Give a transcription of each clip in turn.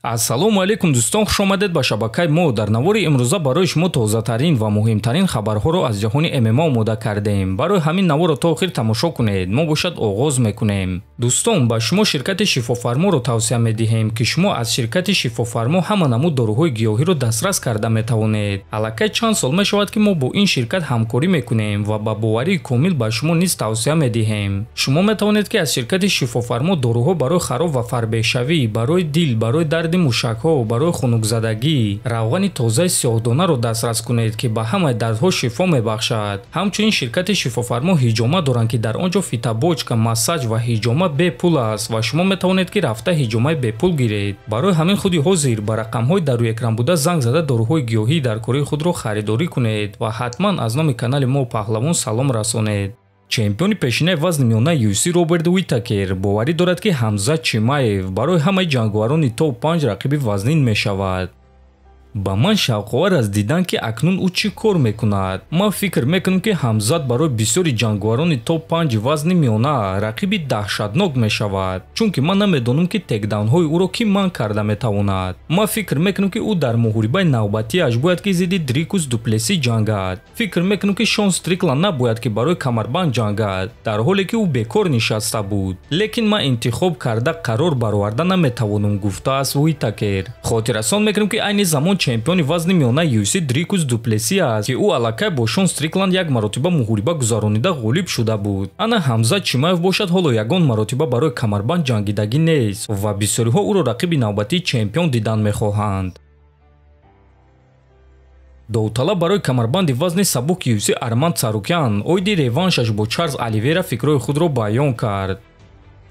ассалому алайкум дӯстон, хушомадед ба шабакаи мо. дар навори имрӯза барои шумо тозатарин ва муҳимтарин хабарҳоро аз ҷаҳони ММА омода кардем. барои ҳамин наворро то охир тамошо кунед. мо бошад оғоз мекунем. дӯстон, ба шумо ширкати шифофарморо тавсия медиҳем ки шумо аз ширкати шифофармо ҳама намуд доруҳои гиёҳиро дастрас карда метавонед. аллакай чанд сол мешавад ки мо бо ин ширкат ҳамкорӣ мекунем ва ба боварии комил ба шумо низ тавсия медиҳем. шумо метавонед ки аз ширкати шифофармо доруҳо барои хароб ва фарбешавӣ, барои дил, барои дарди мушакҳо, барои хунукзадагӣ, равғани тозаи сиёҳдонаро дастрас кунед ки ба ҳамаи дардҳо шифо мебахшад. ҳамчунин ширкати шифофармо ҳиҷома доранд ки дар он ҷо фитобочка, массаҷ ва ҳиҷома бепул аст ва шумо метавонед ки рафта ҳиҷомаи бепул гиред. барои ҳамин худи ҳозир ба рақамҳои дар рӯи экран буда занг зада доруҳои гиёҳии дар кории худро харидорӣ кунед ва ҳатман аз номи канали мо паҳлавон салом расонед. чемпиони пешинаи вазни миёнаи UFC Роберт Уитакер боварӣ дорад ки Ҳамзат Чимаев барои ҳамаи ҷанговарони топ 5 рақиби вазнин мешавад. ба ман шавқовар аст дидан ки акнун ӯ чӣ кор мекунад. ман фикр мекунам ки Ҳамзат барои бисёри ҷанговарони топ 5 вазни миёна рақиби даҳшатнок мешавад, чунки ман намедонам ки текдаунҳои ӯро кӣ манъ карда метавонад. ман фикр мекунам ки ӯ дар муҳорибаи навбатиаш бояд ки зидди Дрикус Дуплеси ҷангад. фикр мекунам ки Шон Стрикланд набояд ки барои камарбанд ҷангад, дар ҳоле ки ӯ бекор нишаста буд. лекин ман интихоб карда қарор бароварда наметавонам, гуфтааст Уитакер. хотиррасон мекунам ки айни замон чемпиони вазни миёнаи UFC Дрикус Дуплеси аст ки ӯ аллакай бо Шон Стрикланд як маротиба муҳориба гузаронида ғолиб шуда буд. ана Ҳамзат Чимаев бошад ҳоло ягон маротиба барои камарбанд ҷангидагӣ нест ва бисёриҳо ӯро рақиби навбатии чемпион дидан мехоҳанд. довталаб барои камарбанди вазни сабук UFC Арман Царукян оиди реваншаш бо Чарлз Оливейра фикрҳои худро баён кард.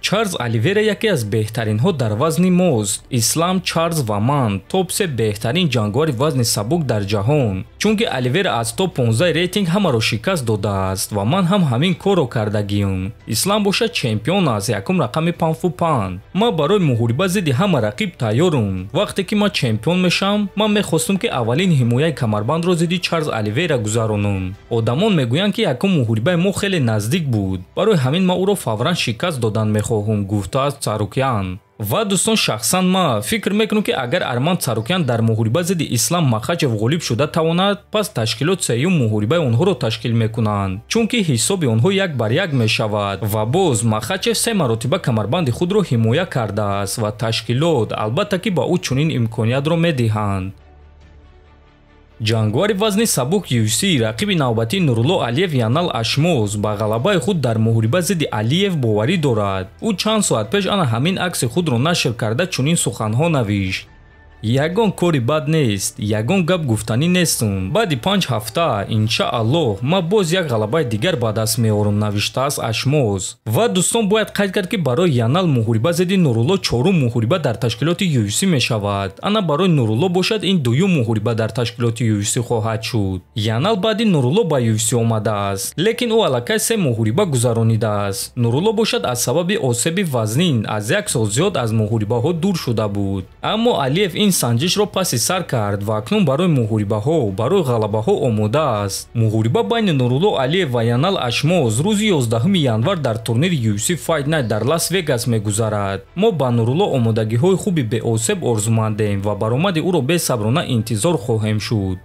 Чарлз Оливейра яке аз беҳтаринҳо дар вазни мост. Ислам, Чарлз ва ман топ 3 беҳтарин ҷанговари вазни сабук дар ҷаҳон. чунки Оливейра аз топ 15 рейтинг ҳамаро шикаст додааст ва ман ҳам ҳамин корро кардагиам. Ислам бошад чемпион аст, якум рақами пан. ман барои муҳориба зидди ҳама рақиб тайёрам. вақте ки ман чемпион мешам, ман мехостам ки аввалин ҳимояи камарбандро зидди Чарлз Оливейра гузаронам. одамон мегӯянд ки якум муҳорибаи мо хеле наздик буд. барои ҳамин ман ӯро фавран шикаст додан мехоҳам, гуфтааст Царукян. ва дӯстон, шахсан ман фикр мекунам ки агар Арман Царукян дар муҳориба зидди Ислам Махачев ғолиб шуда тавонад, пас ташкилот сеюм муҳорибаи онҳоро ташкил мекунанд, чунки ҳисоби онҳо 1-1 мешавад ва боз Махачев 3 маротиба камарбанди худро ҳимоя кардааст ва ташкилот албатта ки ба ӯ чунин имкониятро медиҳанд. ҷанговари вазни сабук UFC рақиби навбатии Нурулло Алиев Янал Ашмоз ба ғалабаи худ дар муҳориба зидди Алиев боварӣ дорад. ӯ чанд соат пеш ана ҳамин акси худро нашр карда чунин суханҳо навишт: ягон кори бад нест, ягон гап гуфтанӣ нестум. баъди 5 ҳафта иншааллоҳ ман боз як ғалабаи дигар ба даст меорам, навиштааст Ашмоз. ва дӯстон, бояд қайд кард ки барои Янал муҳориба зидди Нурулло чорум муҳориба дар ташкилоти UFC мешавад. ана барои Нурулло бошад ин дуюм муҳориба дар ташкилоти UFC хоҳад шуд. Янал баъди Нурулло ба UFC омадааст, лекин ӯ аллакай 3 муҳориба гузаронидааст. Нурулло бошад аз сабаби осеби вазнин аз 1 сол зиёд аз муҳорибаҳо дур шуда буд. аммо Алиев ин санҷишро паси сар кард ва акнун барои муҳорибаҳо, барои ғалабаҳо омода аст. муҳориба байни Нурулло Алиев ва Янал Ашмоз рӯзи 11 январ дар турнири UFC Fight Night дар Лас Вегас мегузарад. мо ба Нурулло омодагиҳои хуби беосеб орзумандем ва баромади ӯро бесаброна интизор хоҳем шуд.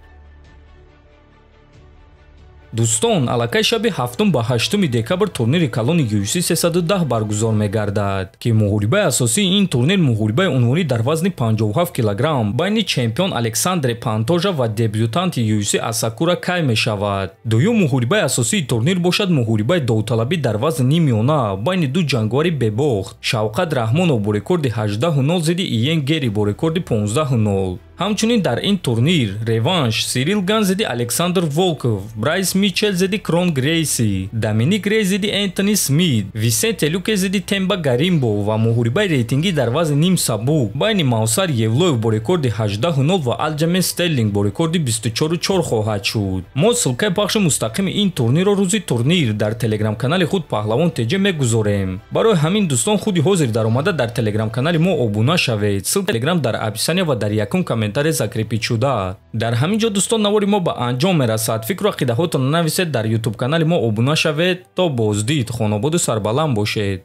дӯстон, аллакай шаби 7 ба 8 декабр турнири калони UFC 310 баргузор мегардад ки муҳорибаи асосии ин турнир муҳорибаи унвонӣ дар вазни 57 кг байни чемпион Александре Пантожа ва дебютанти UFC Асакура Кай мешавад. дуюм муҳорибаи асосии турнир бошад муҳорибаи довталабӣ дар вазни нимёна байни ду ҷанговари бебохт. Шавқат Раҳмонов бо рекорди 18-0 зидди Иен Гери бо рекорди 15-0. ҳамчунин дар ин турнир реванш Сирил Ган зидди Александр Волков, Брайс Мичел зидди Крон Грейси, Доминик Рей зидди Энтони Смит, Висенте Люке зидди Темба Гаримбо ва муҳорибаи рейтингӣ дар вазни ним сабук байни Мавсар Евлоев бо рекорди 18-0 ва Алҷамен Стерлинг бо рекорди 24-4 хоҳад шуд. мо ссилкаи пахши мустақими ин турнирро рӯзи турнир дар телеграм-канали худ Паҳлавон ТЖ мегузорем. барои ҳамин дӯстон, худи ҳозир даромада дар телеграм-канали мо обуна шавед. ссилка телеграм дар описания ва дар якум комментария закрепид шуда. дар ҳамин ҷо дӯстон, навори мо ба анҷом мерасад. фикру ақидаҳотон нависед, дар YouTube канали мо обуна шавед. то боздид, хонободу сарбаланд бошед.